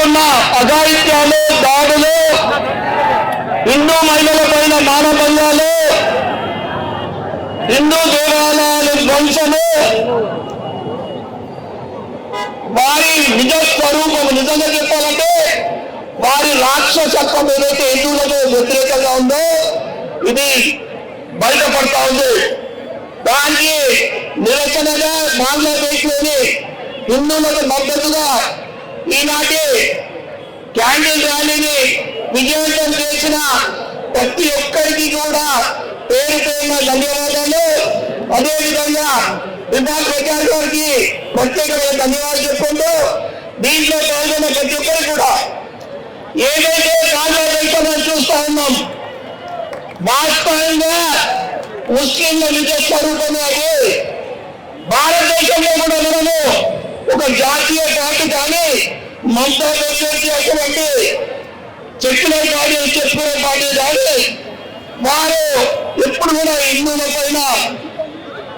జరుగుతున్న అఘాయిత్యాలు, దాడులు, హిందూ మహిళలపైన మానభంగాలు, హిందూ దేవాలయాల ధ్వంసము, వారి నిజ స్వరూపము నిజంగా చెప్పాలంటే వారి రాక్షసత్వం ఏదైతే హిందువులకు వ్యతిరేకంగా ఉందో ఇది బయటపడతా ఉంది. దానికి నిరసనగా బంగ్లాదేశ్ లోని హిందువులకు మద్దతుగా ఈనాటి క్యాండిల్ ర్యాలీని విజయవంతం చేసిన ప్రతి ఒక్కరికి కూడా పేరు పేరున ధన్యవాదాలు. అదేవిధంగా విభాగ్ ప్రచార్ గారికి ప్రత్యేకమైన ధన్యవాదాలు చెప్పుకుంటూ దీంట్లో పాల్గొన్న ప్రతి ఒక్కరు కూడా ఏదైతే కాంగ్రెస్ చూస్తా ఉన్నాం వాస్తవంగా ముస్లింల నిజ స్వరూపమే అది. భారతదేశంలో కూడా మనము ఒక జాతీయ పార్టీ కానీ మమతా బెనర్జీ అటువంటి సెక్యులర్ పార్టీ చెప్పుకునే పార్టీ కానీ వారు ఎప్పుడు కూడా హిందువుల పైన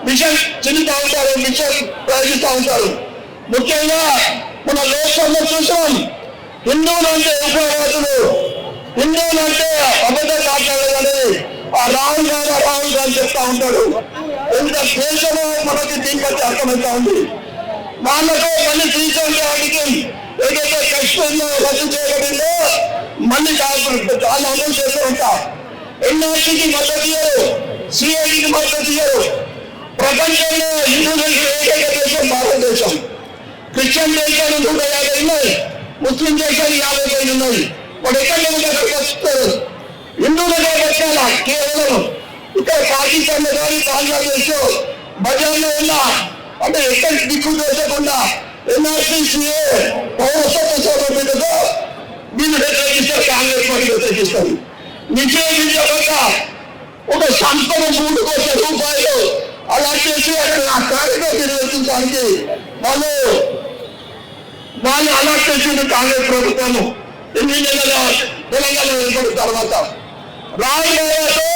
విషయం చెందుతూ ఉంటారు, విషయం ప్రయోగిస్తూ ఉంటారు. ముఖ్యంగా మన లోక్సభలో చూసాం హిందువులు అంటే ఉపవాసులు, హిందువులు అంటే అబద్ధం మాట్లాడాలని ఆ రాహుల్ గాంధీ చెప్తా ఉంటాడు. ఎంత దేశమో మనకి దీని బట్టి అర్థమవుతా ఉంది. వాళ్ళతో మళ్ళీ శ్రీశైలానికి ఏదైతే కష్టంలో రద్దు చేయబడిందో మళ్ళీ చాలా అమలు చేస్తూ ఉంటాం. ఎన్ఆర్సీకి మద్దతు ఇయ్యరు, సిఐడికి మద్దతు ఇయ్యరు. ప్రపంచంలో హిందూ దేశం ఏకైక దేశం భారతదేశం. క్రిస్టియన్ దేశాలు 150 ఉన్నాయి, ముస్లిం దేశాలు 55 ఉన్నాయి. వాడు ఎక్కడ వస్తారు హిందువులుగా వచ్చాలా కేవలం ఇక్కడ పాకిస్తాన్ లో కానీ బంగ్లాదేశ్ బజార్లో ఉన్న అంటే ఎక్కడ దిక్కు దోచకుండా ఎన్ఆర్సీసీఏ పౌరసత్వ సౌలభ్యంతో వీళ్ళు వ్యతిరేకిస్తారు, కాంగ్రెస్ పార్టీ వ్యతిరేకిస్తారు. నిషేధించబడ్డ ఒక సంస్థను 3 కోట్ల రూపాయలు అలా చేసి అక్కడ ఆ కార్యక్రమం నిర్వహించడానికి వాళ్ళు అలా చేసింది కాంగ్రెస్ ప్రభుత్వము. 8 నెలల తెలంగాణ ఏర్పడిన తర్వాత రాజుతో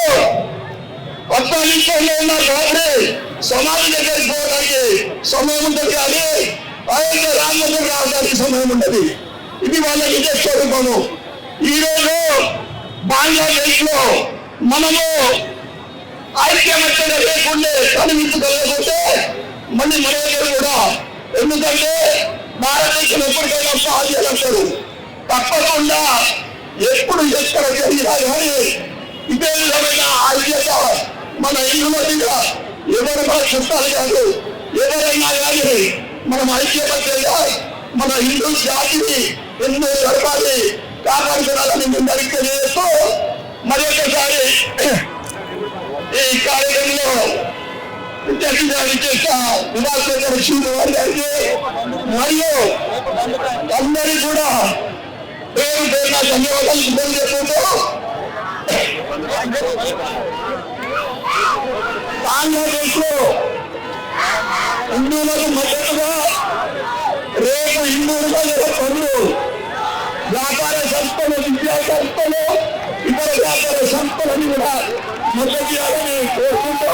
ఆఫ్ఘనిస్తాన్లో ఉన్న కాంగ్రెస్ సమాధి దగ్గరికి పోవడానికి సమయం ఉంటుంది కానీ అయోధ్య రామ మందిరం రావడానికి సమయం ఉండదు. ఇది వాళ్ళ నిజ స్వరూపము. ఈరోజు బంగ్లాదేశ్ లో మనము ఐక్యమత్యంగా లేకుండా కనిపించగలకపోతే మళ్ళీ మన దగ్గర కూడా ఎందుకంటే భారతదేశం ఎప్పటికైనా సాధ్యాలంటారు తప్పకుండా ఎప్పుడు ఎక్కడ జరిగినా కానీ ఇదే విధమైన ఐక్యత మన ఇల్లు మీద ఎవరు మన చుట్టాలు కాదు ఎవరైనా కానీ మనం ఐక్యమత్యంగా మన హిందూ జాతిని ఎన్నో జరపాలి కాపాడుకోవాలని మేము తెలియజేస్తూ మరొకసారి ఈ కార్యక్రమంలో విద్యార్థి చేస్తా విభాగ్ గారికి మరియు అందరికీ కూడా పేరు పేరున ధన్యవాదాలు తెలియజేసుకుంటూ బంగ్లాదేశ్ లో హిందువులకు మద్దతుగా రేపు హిందువులుగా పనులు వ్యాపార సంస్థలు, విద్యా సంస్థలు, ఇతర వ్యాపార సంస్థలని కూడా మద్దతు చేయాలని కోరుకుంటూ